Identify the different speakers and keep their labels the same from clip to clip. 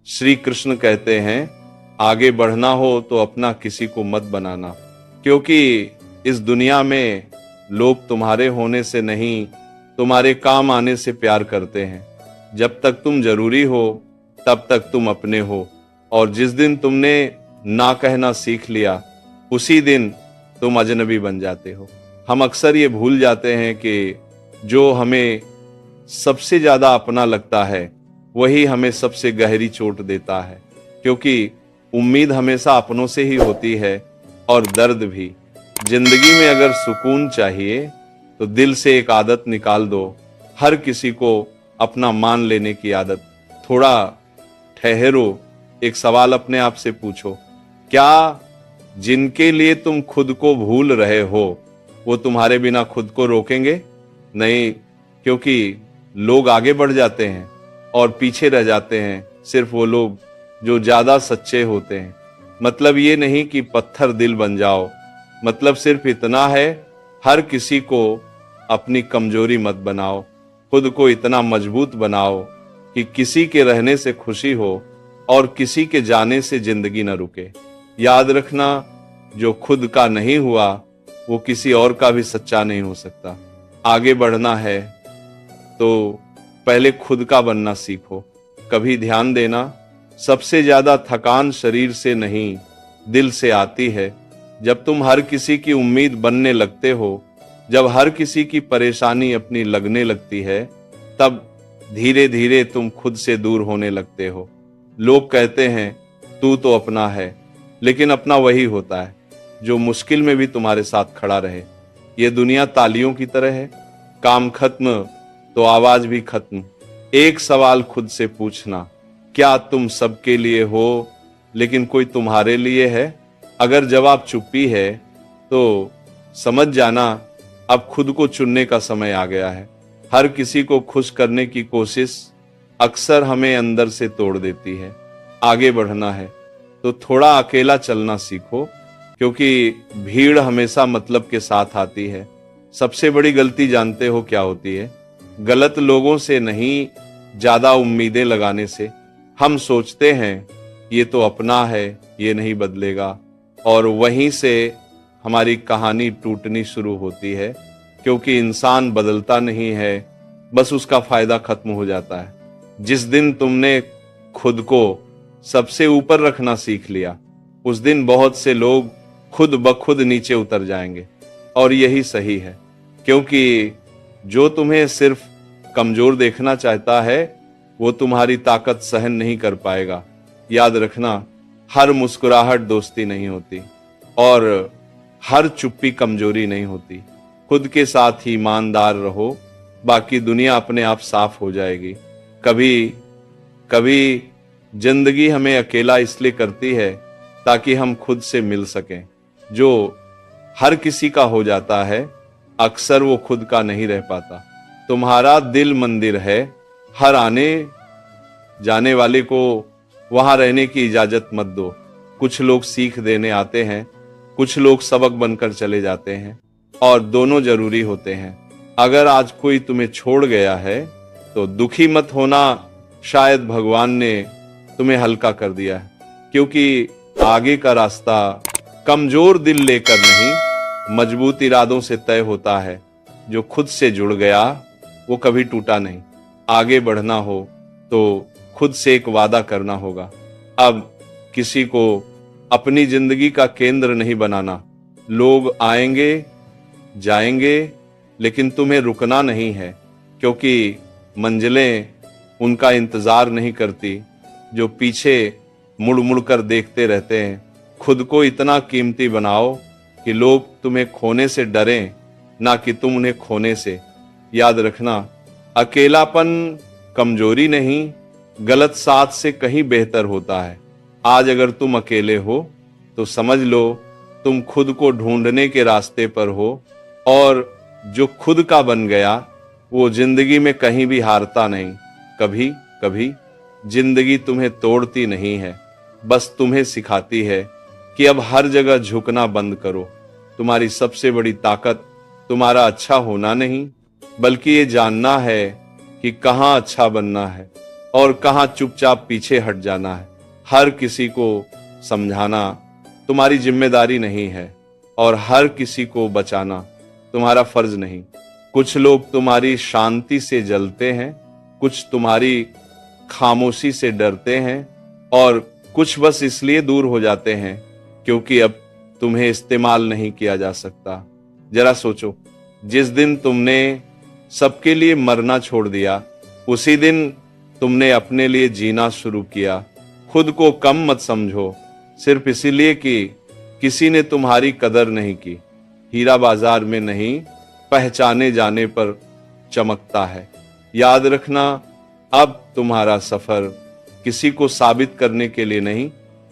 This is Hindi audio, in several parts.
Speaker 1: श्री कृष्ण कहते हैं आगे बढ़ना हो तो अपना किसी को मत बनाना, क्योंकि इस दुनिया में लोग तुम्हारे होने से नहीं, तुम्हारे काम आने से प्यार करते हैं। जब तक तुम जरूरी हो तब तक तुम अपने हो, और जिस दिन तुमने ना कहना सीख लिया उसी दिन तुम अजनबी बन जाते हो। हम अक्सर ये भूल जाते हैं कि जो हमें सबसे ज्यादा अपना लगता है वही हमें सबसे गहरी चोट देता है, क्योंकि उम्मीद हमेशा अपनों से ही होती है और दर्द भी। जिंदगी में अगर सुकून चाहिए तो दिल से एक आदत निकाल दो, हर किसी को अपना मान लेने की आदत। थोड़ा ठहरो, एक सवाल अपने आप से पूछो, क्या जिनके लिए तुम खुद को भूल रहे हो वो तुम्हारे बिना खुद को रोकेंगे? नहीं, क्योंकि लोग आगे बढ़ जाते हैं और पीछे रह जाते हैं सिर्फ वो लोग जो ज्यादा सच्चे होते हैं। मतलब ये नहीं कि पत्थर दिल बन जाओ, मतलब सिर्फ इतना है, हर किसी को अपनी कमजोरी मत बनाओ, खुद को इतना मजबूत बनाओ कि किसी के रहने से खुशी हो और किसी के जाने से जिंदगी न रुके। याद रखना, जो खुद का नहीं हुआ वो किसी और का भी सच्चा नहीं हो सकता। आगे बढ़ना है तो पहले खुद का बनना सीखो। कभी ध्यान देना, सबसे ज्यादा थकान शरीर से नहीं दिल से आती है। जब तुम हर किसी की उम्मीद बनने लगते हो, जब हर किसी की परेशानी अपनी लगने लगती है, तब धीरे धीरे तुम खुद से दूर होने लगते हो। लोग कहते हैं तू तो अपना है, लेकिन अपना वही होता है जो मुश्किल में भी तुम्हारे साथ खड़ा रहे। ये दुनिया तालियों की तरह है, काम खत्म तो आवाज भी खत्म। एक सवाल खुद से पूछना, क्या तुम सबके लिए हो लेकिन कोई तुम्हारे लिए है? अगर जवाब चुप्पी है तो समझ जाना अब खुद को चुनने का समय आ गया है। हर किसी को खुश करने की कोशिश अक्सर हमें अंदर से तोड़ देती है। आगे बढ़ना है तो थोड़ा अकेला चलना सीखो, क्योंकि भीड़ हमेशा मतलब के साथ आती है। सबसे बड़ी गलती जानते हो क्या होती है? गलत लोगों से नहीं, ज्यादा उम्मीदें लगाने से। हम सोचते हैं ये तो अपना है, ये नहीं बदलेगा, और वहीं से हमारी कहानी टूटनी शुरू होती है, क्योंकि इंसान बदलता नहीं है, बस उसका फायदा खत्म हो जाता है। जिस दिन तुमने खुद को सबसे ऊपर रखना सीख लिया, उस दिन बहुत से लोग खुद ब खुद नीचे उतर जाएंगे। और यही सही है, क्योंकि जो तुम्हें सिर्फ कमजोर देखना चाहता है वो तुम्हारी ताकत सहन नहीं कर पाएगा। याद रखना, हर मुस्कुराहट दोस्ती नहीं होती और हर चुप्पी कमजोरी नहीं होती। खुद के साथ ही ईमानदार रहो, बाकी दुनिया अपने आप साफ हो जाएगी। कभी कभी जिंदगी हमें अकेला इसलिए करती है ताकि हम खुद से मिल सकें। जो हर किसी का हो जाता है अक्सर वो खुद का नहीं रह पाता। तुम्हारा दिल मंदिर है, हर आने जाने वाले को वहां रहने की इजाजत मत दो। कुछ लोग सीख देने आते हैं, कुछ लोग सबक बनकर चले जाते हैं, और दोनों जरूरी होते हैं। अगर आज कोई तुम्हें छोड़ गया है तो दुखी मत होना, शायद भगवान ने तुम्हें हल्का कर दिया है, क्योंकि आगे का रास्ता कमजोर दिल लेकर नहीं, मजबूत इरादों से तय होता है। जो खुद से जुड़ गया वो कभी टूटा नहीं। आगे बढ़ना हो तो खुद से एक वादा करना होगा, अब किसी को अपनी जिंदगी का केंद्र नहीं बनाना। लोग आएंगे जाएंगे, लेकिन तुम्हें रुकना नहीं है, क्योंकि मंजिलें उनका इंतजार नहीं करती जो पीछे मुड़ मुड़ कर देखते रहते हैं। खुद को इतना कीमती बनाओ कि लोग तुम्हें खोने से डरें, ना कि तुम उन्हें खोने से। याद रखना, अकेलापन कमजोरी नहीं, गलत साथ से कहीं बेहतर होता है। आज अगर तुम अकेले हो तो समझ लो तुम खुद को ढूंढने के रास्ते पर हो, और जो खुद का बन गया वो जिंदगी में कहीं भी हारता नहीं। कभी कभी जिंदगी तुम्हें तोड़ती नहीं है, बस तुम्हें सिखाती है कि अब हर जगह झुकना बंद करो। तुम्हारी सबसे बड़ी ताकत तुम्हारा अच्छा होना नहीं, बल्कि ये जानना है कि कहाँ अच्छा बनना है। और कहाँ चुपचाप पीछे हट जाना है। हर किसी को समझाना तुम्हारी जिम्मेदारी नहीं है और हर किसी को बचाना तुम्हारा फर्ज नहीं। कुछ लोग तुम्हारी शांति से जलते हैं, कुछ तुम्हारी खामोशी से डरते हैं और कुछ बस इसलिए दूर हो जाते हैं क्योंकि अब तुम्हें इस्तेमाल नहीं किया जा सकता। जरा सोचो, जिस दिन तुमने सबके लिए मरना छोड़ दिया, उसी दिन तुमने अपने लिए जीना शुरू किया। खुद को कम मत समझो सिर्फ इसीलिए कि किसी ने तुम्हारी कदर नहीं की। हीरा बाजार में नहीं, पहचाने जाने पर चमकता है। याद रखना, अब तुम्हारा सफर किसी को साबित करने के लिए नहीं,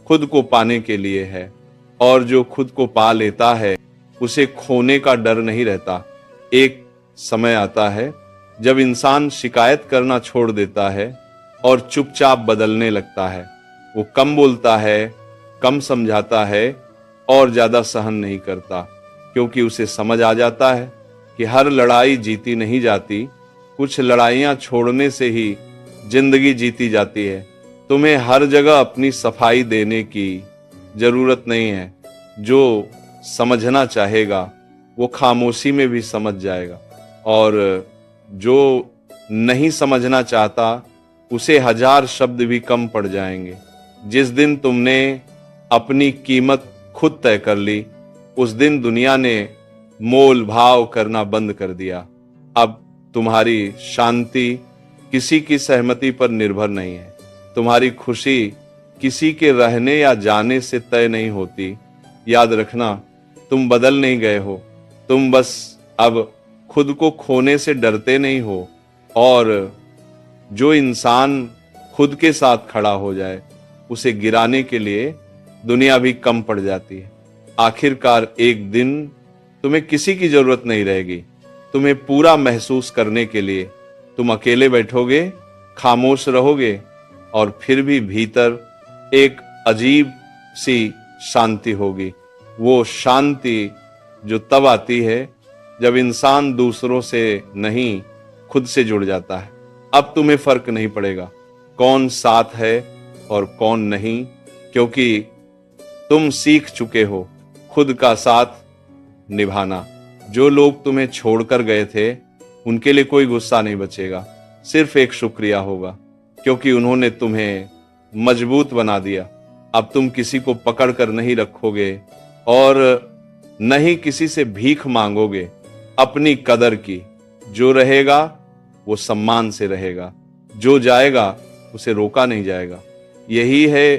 Speaker 1: खुद को पाने के लिए है। और जो खुद को पा लेता है उसे खोने का डर नहीं रहता। एक समय आता है जब इंसान शिकायत करना छोड़ देता है और चुपचाप बदलने लगता है। वो कम बोलता है, कम समझाता है और ज्यादा सहन नहीं करता, क्योंकि उसे समझ आ जाता है कि हर लड़ाई जीती नहीं जाती, कुछ लड़ाइयां छोड़ने से ही जिंदगी जीती जाती है। तुम्हें हर जगह अपनी सफाई देने की जरूरत नहीं है। जो समझना चाहेगा वो खामोशी में भी समझ जाएगा और जो नहीं समझना चाहता उसे 1000 शब्द भी कम पड़ जाएंगे। जिस दिन तुमने अपनी कीमत खुद तय कर ली, उस दिन दुनिया ने मोल भाव करना बंद कर दिया। अब तुम्हारी शांति किसी की सहमति पर निर्भर नहीं है। तुम्हारी खुशी किसी के रहने या जाने से तय नहीं होती। याद रखना, तुम बदल नहीं गए हो, तुम बस अब खुद को खोने से डरते नहीं हो। और जो इंसान खुद के साथ खड़ा हो जाए, उसे गिराने के लिए दुनिया भी कम पड़ जाती है। आखिरकार एक दिन तुम्हें किसी की जरूरत नहीं रहेगी। तुम्हें पूरा महसूस करने के लिए तुम अकेले बैठोगे, खामोश रहोगे और फिर भी भीतर एक अजीब सी शांति होगी। वो शांति जो तब आती है जब इंसान दूसरों से नहीं, खुद से जुड़ जाता है। अब तुम्हें फर्क नहीं पड़ेगा कौन साथ है और कौन नहीं, क्योंकि तुम सीख चुके हो खुद का साथ निभाना। जो लोग तुम्हें छोड़कर गए थे, उनके लिए कोई गुस्सा नहीं बचेगा, सिर्फ एक शुक्रिया होगा, क्योंकि उन्होंने तुम्हें मजबूत बना दिया। अब तुम किसी को पकड़ कर नहीं रखोगे और न ही किसी से भीख मांगोगे अपनी कदर की। जो रहेगा वो सम्मान से रहेगा, जो जाएगा उसे रोका नहीं जाएगा। यही है